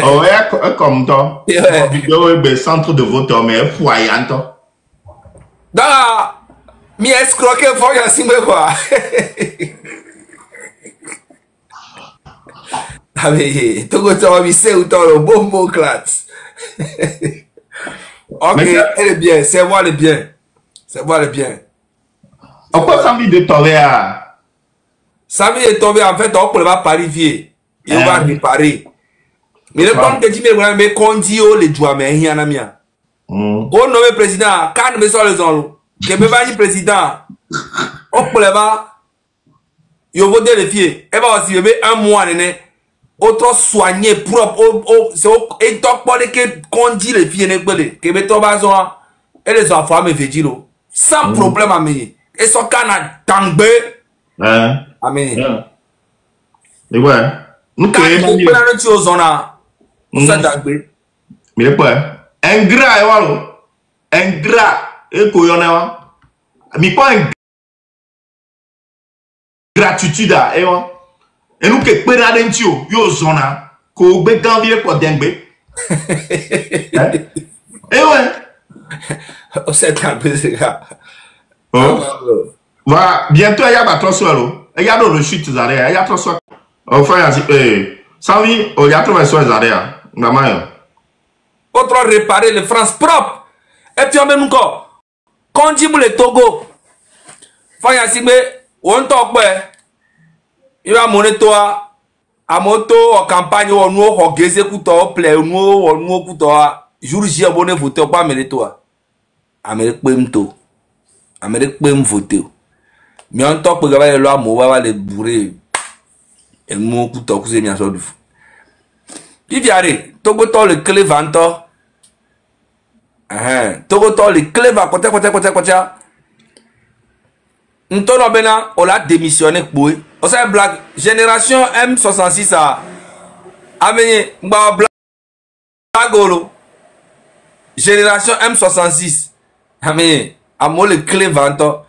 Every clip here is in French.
Oh, comme toi. Vidéo est centre de vote, mais foyant. Dans mi escroquer faut y assumer quoi. Ah mais Togo tu vas visser ou ton bon classe. Ok, elle est bien, c'est moi le bien. C'est moi le bien. On peut s'envie de tomber à. Ça vient de tomber en fait, on peut pas parier. Et on va réparer. Mais le point que tu me qu'on dit les doigts, mais il y en a mien. On nomme président, quand me sort les ondes, que me va dire président, on peut pas, il va voter les filles, et va aussi un mois, autre soigné, propre, et donc pour que qu'on dit les filles, que me tombe à zone, et les enfants me fait dire, sans problème à me, et son canard tangbe, amen. Et ouais, nous quand on peut la noter aux zones, ça tangbe. Mais pas ingrat et voilà ingrat et koyona mi pas gratitude et voilà et nous que pera dentio yo zona ko be ganvier ko dengbe et ouais on s'est calmé ces gars va bientôt il y a pas solo il y a le chute zare il y a trop so enfin sans vie il y a trop so zare maman. Autre réparer les France propre. Et puis on met encore. Quand on dit le Togo, Fanya Sigbe, on t'en il va monter toi à moto en campagne ou nous au gazé couteau plaît ou nous couteau jour J abonné voter pas mais toi. Amérique pemto. Amérique pem voter. Mais on t'en peut gagner le mot va les bourrer. Et nous couteau que c'est bien sûr du fou. Il vient Togo to le clé vanto. Togo to le clé va côté. Ntono bena on l'a démissionné pour. On sait blague génération M66 a amené mba blagolo. Génération M66 amené amo le clé vanto.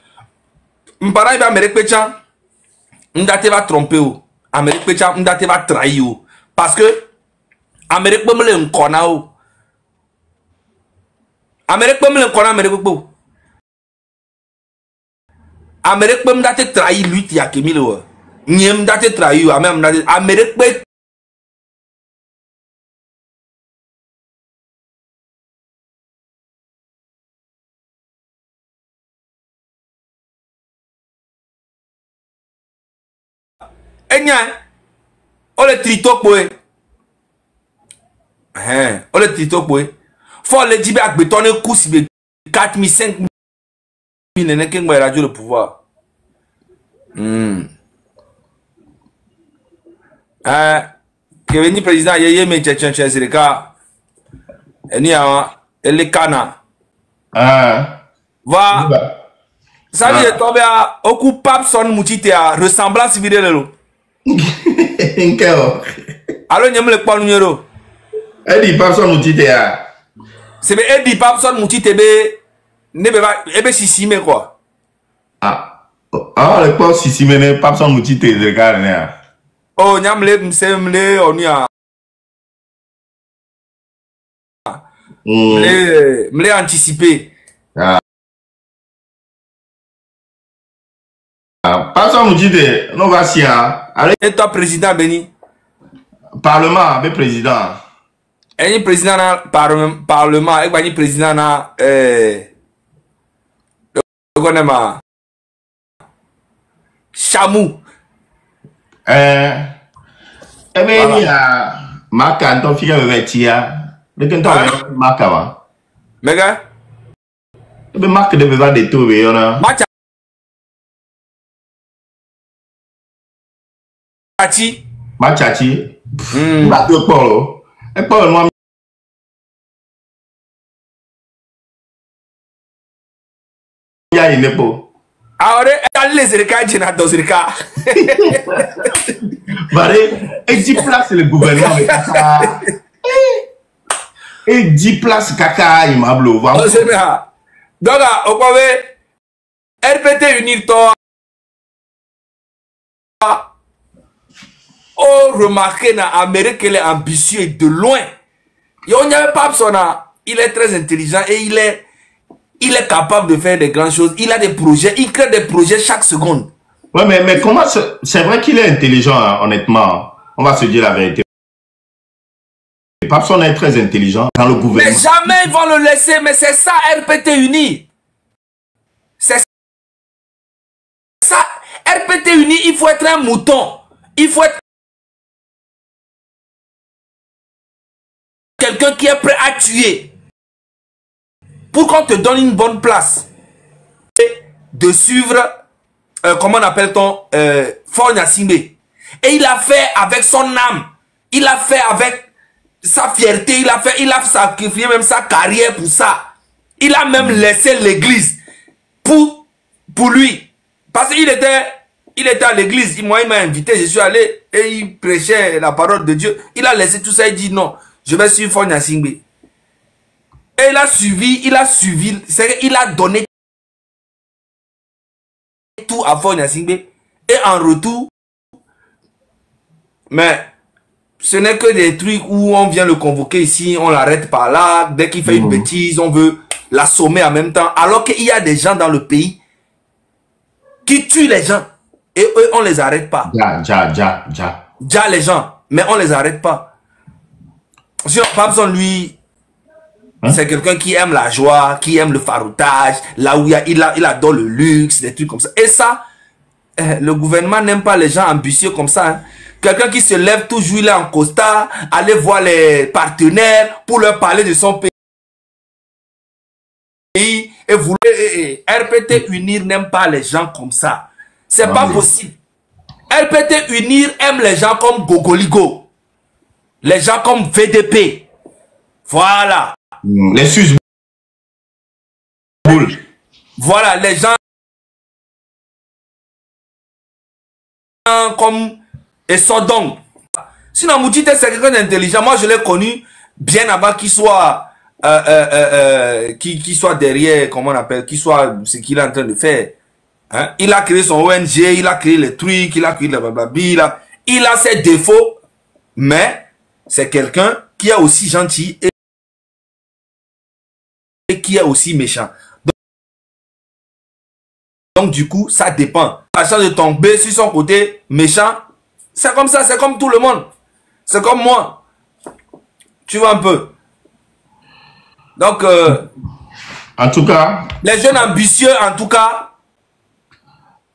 Mpara va Amérique pecha. Ndate va tromper ou. Amérique pecha ndate va trahir ou. Parce que Amérique peut me le nkona ou. Amérique peut me le nkona Amérique peut. Amérique peut me date trahir lui qui a kémi le. Nyem date trahir ou même date Amérique peut. Enya, on le trito quoi. On le trito quoi. Faut le dire avec bétonner coups 4 000, 5 000 n'est qu'un radio le pouvoir. Que veni président yeye me tchetchen tchesirika. Eni awa ele kana. Va. Ça veut dire tomber à occupable son moutite à ressemblance vidéo. Alors nyem le pas numéro. Edi Papson moutite à. C'est bien Eddie Papson moutite be ne be va ebe sisi me quoi. Le pas sisi me ne Papson moutite de regarder. Oh nyam le msemle oni a. Me anticiper. Papson moutite non va si et toi président Beni. Parlement, be président. Et président na parlement, et bani président na ma Chamou. Il y a Maka, ton fille avec Tia. Le temps Maka va. Mega? Le Maka de besoin de tout, on a. Machachi. Machachi. Pas de polo. Et pas moi. Il y a une épaule. Ahora les zirka jina do zirka. Bare, et 10 places le gouvernement kaka. Et 10 places kaka imablo. On sait bien. Donc on peut RPT unir toi. Oh, remarquez, l'Amérique, elle est ambitieuse de loin. Et on n'y avait pas besoin. Il est très intelligent et il est capable de faire des grandes choses. Il a des projets, il crée des projets chaque seconde. Ouais, mais comment c'est vrai qu'il est intelligent, hein, honnêtement. On va se dire la vérité. Papson est très intelligent dans le gouvernement. Mais jamais ils vont le laisser. Mais c'est ça, RPT uni. C'est ça. RPT uni, il faut être un mouton. Il faut être quelqu'un qui est prêt à tuer. Pour qu'on te donne une bonne place. Et de suivre, comment on appelle-t-on, Faure Gnassingbé. Et il a fait avec son âme. Il a fait avec sa fierté. Il a sacrifié même sa carrière pour ça. Il a même laissé l'église pour lui. Parce qu'il était à l'église. Moi, il m'a invité. Je suis allé et il prêchait la parole de Dieu. Il a laissé tout ça. Il dit non, je vais suivre Faure Gnassingbé. Et il a suivi. Il a donné tout à Faure Gnassingbé. Et en retour, mais ce n'est que des trucs où on vient le convoquer ici, on l'arrête par là. Dès qu'il fait une bêtise, on veut l'assommer en même temps. Alors qu'il y a des gens dans le pays qui tuent les gens. Et eux, on ne les arrête pas. Ja les gens. Mais on ne les arrête pas. Sur Papson, lui, c'est quelqu'un qui aime la joie, qui aime le faroutage. Là où il adore le luxe, des trucs comme ça. Et ça, le gouvernement n'aime pas les gens ambitieux comme ça. Hein. Quelqu'un qui se lève toujours, il est en costard, aller voir les partenaires pour leur parler de son pays. Et vouloir RPT Unir n'aime pas les gens comme ça. C'est pas possible. RPT Unir aime les gens comme Gogoligo. Les gens comme VDP. Voilà. Les susboules. Voilà, les gens comme et Sodom. Sinon, Moutite, c'est quelqu'un d'intelligent. Moi, je l'ai connu bien avant qu'il soit qui soit derrière, comment on appelle, qui soit ce qu'il est en train de faire. Hein? Il a créé son ONG, il a créé les trucs, il a créé le blablabla. Il a ses défauts, mais c'est quelqu'un qui est aussi gentil et qui est aussi méchant. Donc du coup, ça dépend. La chance de tomber sur son côté méchant, c'est comme ça, c'est comme tout le monde. C'est comme moi. Tu vois un peu. Donc, en tout cas, les jeunes ambitieux, en tout cas,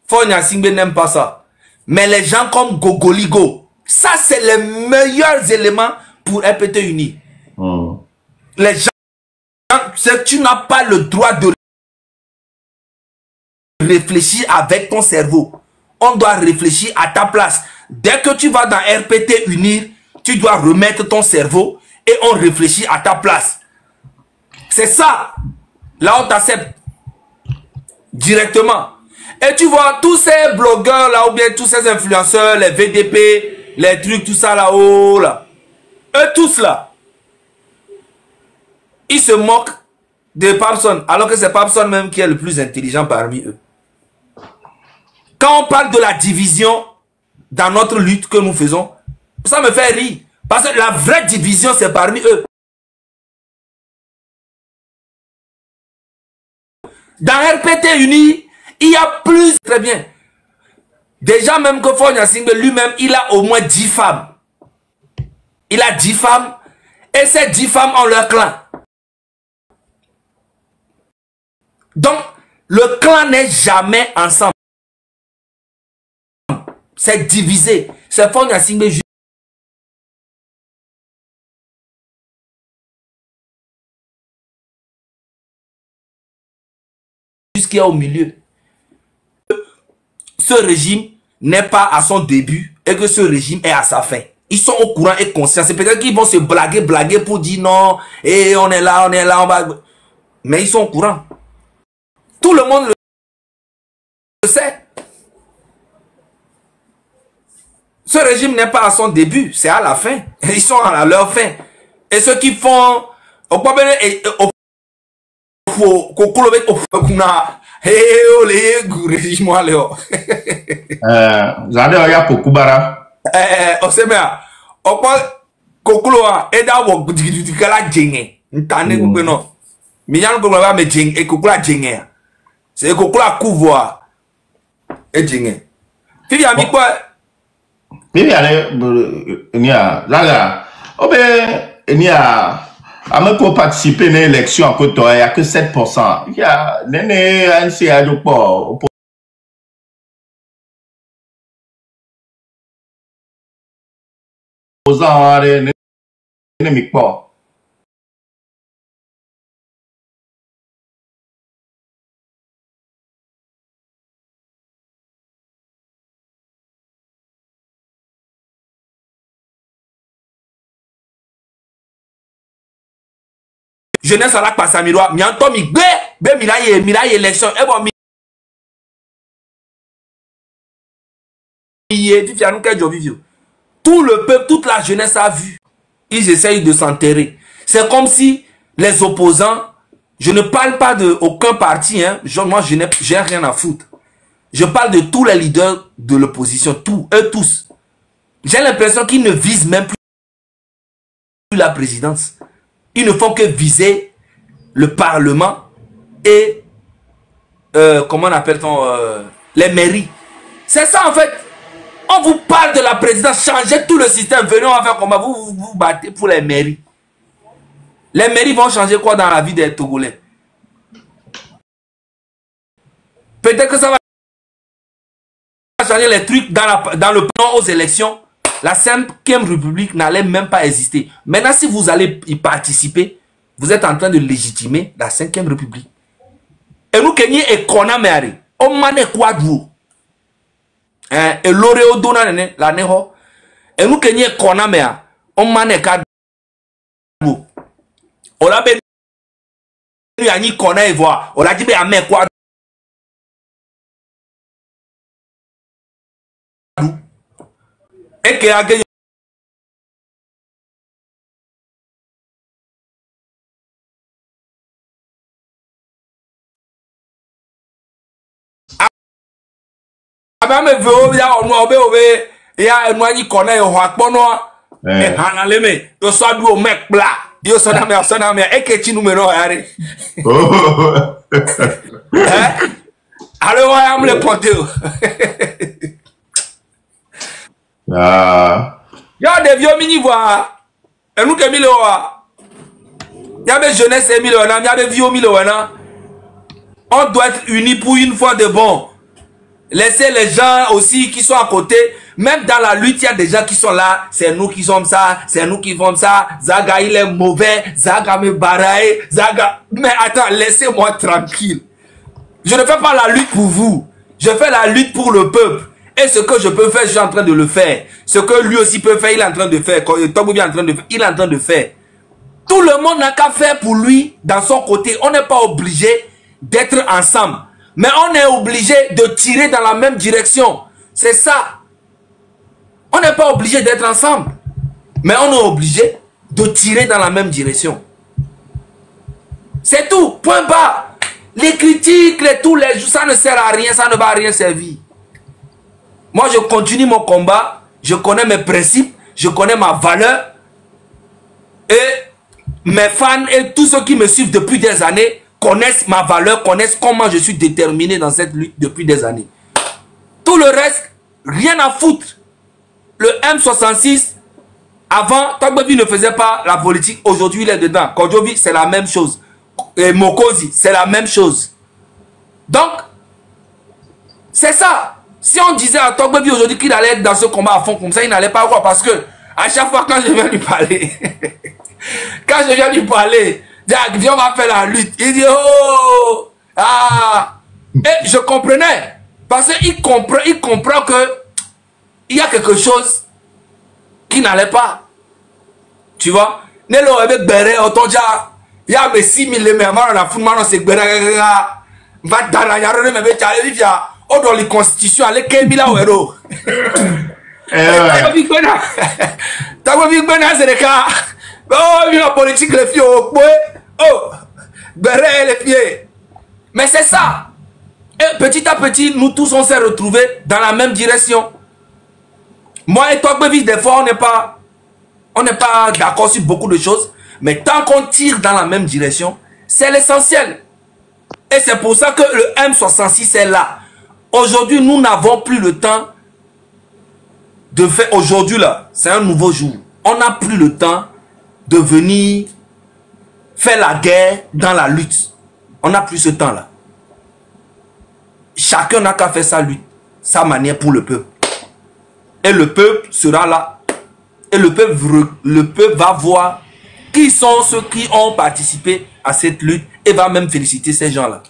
Faure Gnassingbé n'aime pas ça. Mais les gens comme Gogoligo, ça c'est les meilleurs éléments pour RPT Uni. Les gens, tu n'as pas le droit de réfléchir avec ton cerveau. On doit réfléchir à ta place. Dès que tu vas dans RPT Unir, tu dois remettre ton cerveau et on réfléchit à ta place. C'est ça. Là, on t'accepte directement. Et tu vois, tous ces blogueurs là, ou bien tous ces influenceurs, les VDP, les trucs, tout ça là-haut, là. Eux tous là, ils se moquent de Papson, alors que c'est Papson même qui est le plus intelligent parmi eux. Quand on parle de la division dans notre lutte que nous faisons, ça me fait rire. Parce que la vraie division, c'est parmi eux. Dans RPT Uni, il y a plus. Très bien. Déjà, même que Faure Gnassingbé lui-même, il a au moins 10 femmes. Il a 10 femmes. Et ces 10 femmes ont leur clan. Donc, le clan n'est jamais ensemble. C'est divisé. C'est Faure Gnassingbé jusqu'à au milieu. Ce régime n'est pas à son début et que ce régime est à sa fin. Ils sont au courant et conscients. C'est peut-être qu'ils vont se blaguer pour dire non, et on est là, on va... Mais ils sont au courant. Tout le monde le sait. Ce régime n'est pas à son début, c'est à la fin. Ils sont à leur fin. Et ceux qui font... Zade Oya Pokubara. On sait bien. On parle Kokoloa et d'abord du kala djenge. Ntane ko non. Mi yan ko ba me djenge e Kokola djenge. C'est Kokola couvre et djenge. Fifi ami quoi? Fifi ale nia là. Oh ben nia à me pour participer à l'élection en Côte d'Ivoire, il n'y a que 7%. Il y a néné un CA de port. Opposant néné pas. Jeunesse à la passe à miroir, mi anto mi be miraille élection e bon mi tout le peuple, toute la jeunesse a vu. Ils essayent de s'enterrer. C'est comme si les opposants, je ne parle pas de aucun parti, hein, moi je n'ai rien à foutre. Je parle de tous les leaders de l'opposition, eux tous. J'ai l'impression qu'ils ne visent même plus la présidence. Ils ne font que viser le Parlement et, comment on appelle-t-on, les mairies. C'est ça en fait. On vous parle de la présidence, changez tout le système. Venez, on va faire comment vous battez pour les mairies. Les mairies vont changer quoi dans la vie des Togolais? Peut-être que ça va changer les trucs dans le plan aux élections. La 5e République n'allait même pas exister. Maintenant, si vous allez y participer, vous êtes en train de légitimer la 5e République. Et nous, Kenya et Kona Meari, on mane quoi d'où? Et l'oreo dona la neho. Et nous, Kenya et Kona Meari, on mane quoi d'où? On a ben ni Kona et voir. On a dit, mais à me quoi d'où? Et que a gagné. Me veut ya onu obe ya enu anyi kona yo akpono e hanale me yo so adu o mekpla yo so na me ekechi numero yare alors I am le ponte ya de vieux mini voix enu ke mi le wa ya be jeunesse mi le na ya be vieux mi le na on doit être unis pour une fois de bon. Laissez les gens aussi qui sont à côté. Même dans la lutte, il y a des gens qui sont là. C'est nous qui sommes ça. C'est nous qui font ça. Zaga, il est mauvais. Zaga me baraille. Zaga. Mais attends, laissez-moi tranquille. Je ne fais pas la lutte pour vous. Je fais la lutte pour le peuple. Et ce que je peux faire, je suis en train de le faire. Ce que lui aussi peut faire, il est en train de faire. Quand Togo est en train de faire, il est en train de faire. Tout le monde n'a qu'à faire pour lui, dans son côté. On n'est pas obligé d'être ensemble. Mais on est obligé de tirer dans la même direction. C'est ça. On n'est pas obligé d'être ensemble. Mais on est obligé de tirer dans la même direction. C'est tout. Point bas. Les critiques, ça ne sert à rien. Ça ne va à rien servir. Moi, je continue mon combat. Je connais mes principes. Je connais ma valeur. Et mes fans et tous ceux qui me suivent depuis des années connaissent ma valeur, connaissent comment je suis déterminé dans cette lutte depuis des années. Tout le reste, rien à foutre. Le M66, avant, Tagbebi ne faisait pas la politique. Aujourd'hui, il est dedans. Kodjobi, c'est la même chose. Et Mokozi, c'est la même chose. Donc, c'est ça. Si on disait à Tagbebi aujourd'hui qu'il allait être dans ce combat à fond comme ça, il n'allait pas voir. Parce que, à chaque fois quand je viens lui parler, quand je viens lui parler, viens, on va faire la lutte. Il dit, oh, ah. Et je comprenais. Parce qu'il comprend que il y a quelque chose qui n'allait pas. Tu vois? Nelo avec Béré, Otonja, il y a mes 6 000 mémoires, on a foutu, on s'est Béré, va dans la yarone, mais il y a, on doit les constitutions, aller 15 000 euros. T'as vu c'est le cas. Oh, la politique, les filles, oh, Béré, les filles. Mais c'est ça. Et petit à petit, nous tous, on s'est retrouvés dans la même direction. Moi et toi, Bévis, des fois, on n'est pas d'accord sur beaucoup de choses. Mais tant qu'on tire dans la même direction, c'est l'essentiel. Et c'est pour ça que le M66 est là. Aujourd'hui, nous n'avons plus le temps de faire... Aujourd'hui, là, c'est un nouveau jour. On n'a plus le temps de venir faire la guerre dans la lutte. On n'a plus ce temps-là. Chacun n'a qu'à faire sa lutte, sa manière pour le peuple. Et le peuple sera là. Et le peuple va voir qui sont ceux qui ont participé à cette lutte et va même féliciter ces gens-là.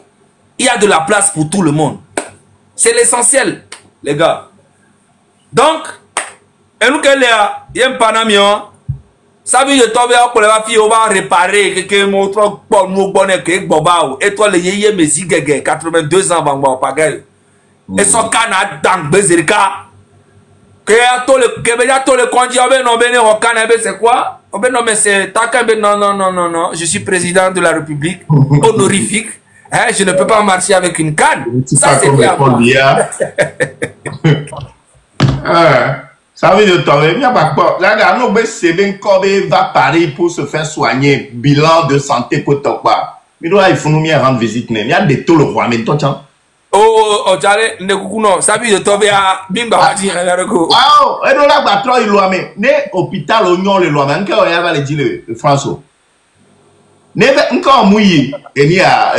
Il y a de la place pour tout le monde. C'est l'essentiel, les gars. Donc, et nous, il y a un panamion. Ça veut dire que on va réparer quelqu'un d'autre pour nous bonner que Boba. Et toi, les yéyé, mais 82 ans, on va pas gagner. Et son canard dans Bezerika. Que tous les candidats, c'est quoi? Non, je suis président de la République, honorifique. Hein, je ne peux pas marcher avec une canne. Ça, c'est clair. Ça veut dire que il n'y a pas quoi. Là, nous va Paris pour se faire soigner. Bilan de santé pour toi. Mais là, il faut nous rendre visite. Il y a des taux le roi, mais toi, tiens. Oh, j'allais, ne coucou non. Ça veut dire que bimba, et donc là, bah, trop, il loin, mais, né, hôpital, oignon, le loin, mais, encore, il y a les dire, le François. Né, encore, mouillé, et ni à,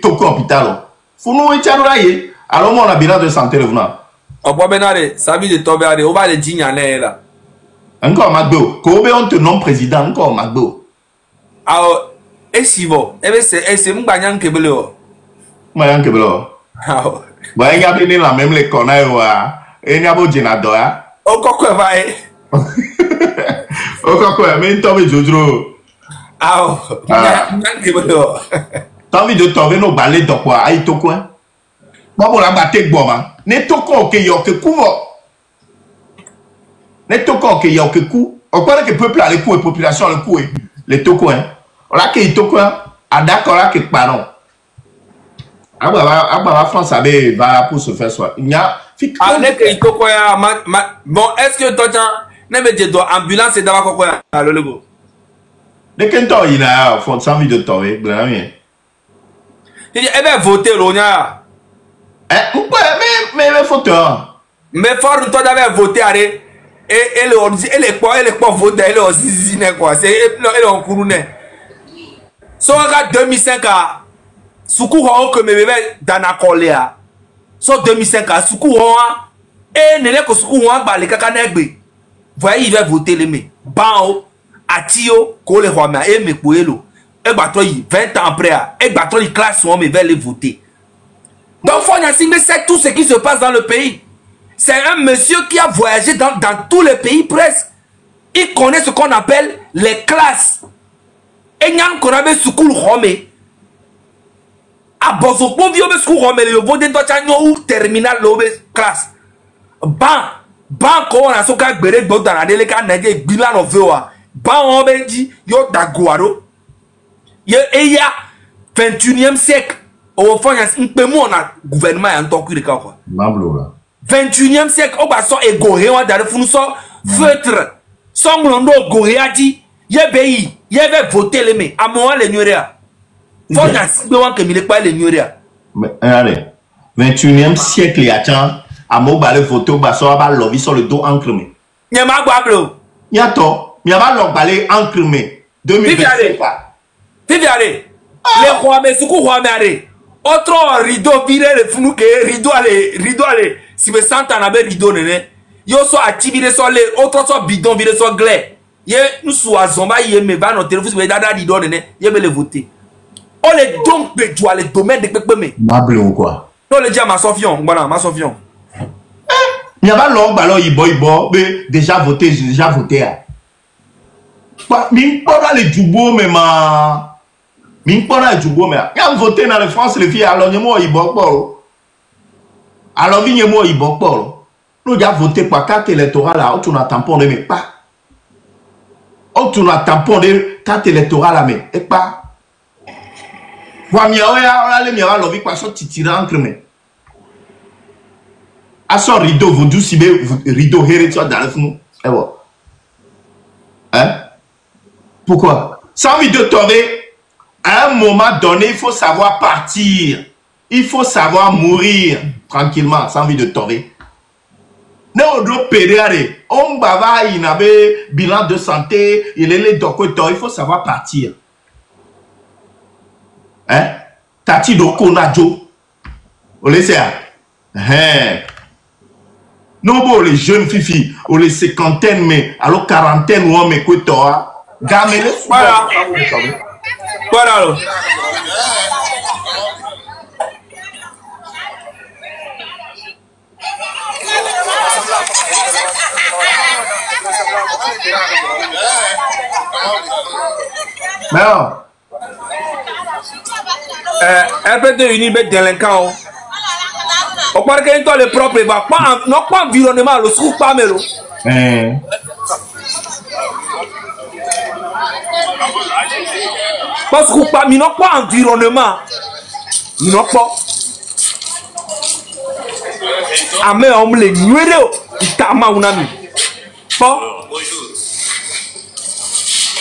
Toko hôpital. Faut nous, et là, alors, on a bilan de santé, le venant. Oh, bon, benare, ça veut dire que on va les dire, là. Encore, Magdo. Kobe, on te nomme président, encore, Magdo. Alors, et si vous, c'est mon gagnant qui est bleu. Moi, un keblo. Bon, il y a bien la même les connaît et il y a beau génado. Oh, quoi, va oh, quoi, mais tombe Jojo. Ah, t'as envie de tomber nos balais de quoi? Aïe, to quoi? Moi, pour la battre, bon, n'est to quoi que yo que couvre. N'est to quoi que yo que cou. On croit que le peuple a le coup et population a le coup. Les to quoi? On a qu'il to quoi? À d'accord, là, quelque part. La France va pour se faire soi. Il y a. Bon, est-ce que toi, tu as ambulance et d'abord quoi? Le logo. De quel temps il a fait 100 000 de temps? Il dit, eh bien, voter, l'onia. Mais faut mais fort, toi, d'avoir voté, et les quoi voter, et le zizine, quoi. C'est en couronne. So, regarde 2005 à. Soukou que me bébé dans la colère. So 2005 à Soukou et n'est que Soukou bah les cacanegbe. Voyez, il va voter les mais. Bao, Atio, Kole Rwama et me Kouelo. Et bah toi, 20 ans après, et bah toi, les classes sont mais vers les voter. Donc, Fonyassime sait tout ce qui se passe dans le pays. C'est un monsieur qui a voyagé dans tous les pays presque. Il connaît ce qu'on appelle les classes. Et Nyan Korabe Soukou Rwame. A bozo po vio be sku romele yo vode to chanyo ou terminal lobe class ban ko na so ka gbere gbo dara dele ka naje gbila no vewa ban on be di yo daguaro ye eya 21e siècle o fanya npe mu na gouvernement ya ntoku reka kwa mablo la 21e siècle o ba so ego he wa dare funu so feutre so nglondo go he adi ye beyi ye ve voter le me amo le nyorea. Mais allez, 21e siècle, il y a un mot balé photo, basso à l'ovi sur le dos encremé. Il y a ma guablo. Il y a toi, il y a pas balé encremé. 2025. Fiviare. Les rois, mais ce qu'on voit, mais autre rideau viré, le fou que rideau allez. Si vous sentez un rideau, yo so atibire so le, autre so bidon viré so glé. Ye nous soit zomba, ye me va notre téléphone, mais dada rideau, ye me le voter. On les donc de joie les domaines de Pépémé. Mable ou quoi? On le dit à ma Sofion, voilà, ma Sofion. Il y a pas long ballon, il mais déjà voté, j'ai déjà voté. Mais pas les Djoubo, mais ma. Mais pas les Djoubo, mais. Il y a voté dans la France, les filles, alors il y a moi, il bon pas. Alors il y a moi, il bon pas. Nous avons voté pour carte électorale là, on a tampon de mais pas. On a tampon de carte électorale là, mais pas. À son rideau, vous doucez rideau héritier dans le fond. Et bon. Hein? Pourquoi? Sans envie de tomber, à un moment donné, il faut savoir partir. Il faut savoir mourir tranquillement, sans envie de tomber. Non, on bava, il avait bilan de santé, il est les docteurs, il faut savoir partir. Hein? Tati doko najo. On les sait. Hein? Non, bon, les jeunes filles, ou les cinquantaines, mais alors quarantaine, ou on m'écoute, gamele. Voilà. Voilà. Non. Un peu de unité délinquant. On parle que toi le propre, non pas environnement, le sous pas mélo. Parce que pas, mais non pas environnement, non pas. Ah mais on me les nuire, il t'a mal on a mis. Pas.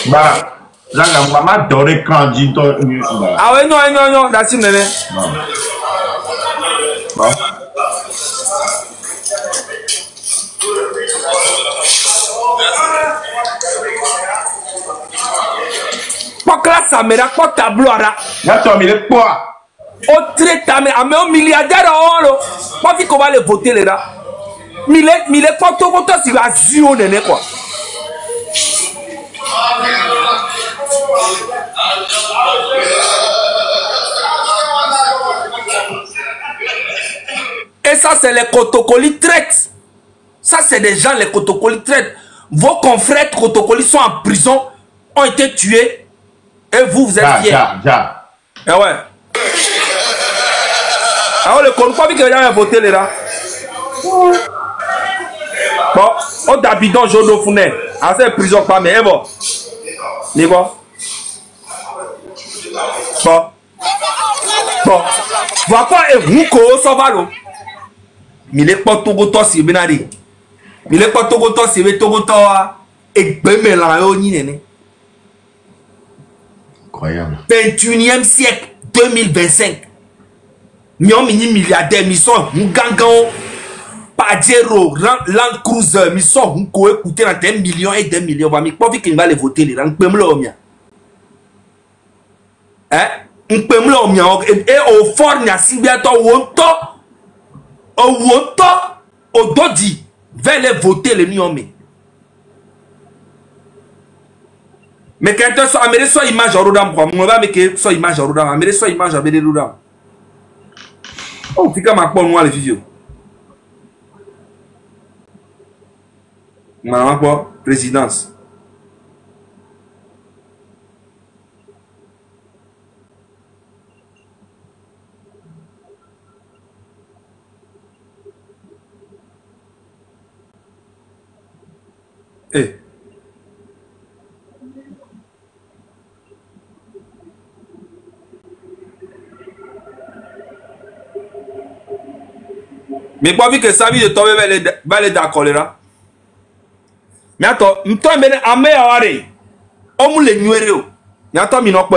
Bah, là la maman doré quand dit toi. Ah ouais non, that's it nene. Bon. Pas classe à mera, pas tableau à Là tu as mis le poids. au traitement, à mes milliardaires en haut, pas vu qu'on va les voter les là. Mille pas tout voter si va zio nene quoi. Et ça c'est les Kotokoli traitent. Ça c'est des gens les Kotokoli traitent. Vos confrères Kotokoli sont en prison, ont été tués. Et vous êtes fiers. Eh ouais. Alors le compte pas vu que les gens ont voté les là. Bon, on d'habitants Jodo Founet. En cette prison pas mais bon. Mais bon. Bon. Vois pas et vous ko savalo. Mile pas Togo to si benari. Mile pas Togo to si be Togo to et beme la yo ni nene. Incroyable. 21e siècle 2025. Mion mini milliardaire mi sont gangan Pajero Land Cruiser mi sont ko écouter dans des millions et des millions va mi pas vu qu'il va les voter les ran pem lo mia. Hein? Un pem lo mia et au fort nya sibia to wonto au dodi vers les voter les niomé. Mais quand tu as amené soit image en rodam, on va mettre soit image en rodam, amener soit image en rodam. Oh, tu as ma bonne noire les vidéos. Maman quoi, présidence. Eh. Mais pas vu que ça vie de tomber vers les d'accord là. Mais attends, m'toi mene ame aware. On le nuero. Mais attends, mi no po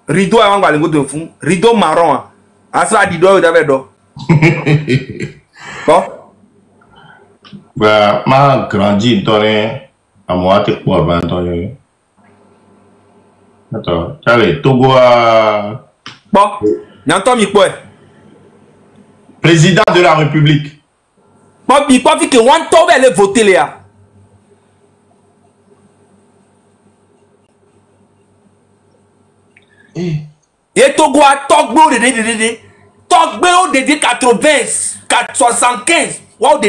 rideau avant va le de fond, rideau marron. Asa di do d'avec do. Bon. Bah, ma grandi donné à moi te quoi 20 ans. Attends, allez, Togo a Bon, n'entends mi quoi? Président de la République. Pas vu que one tombe elle voter là. Et Togo a Togbo de Togbo de 80 75 wow de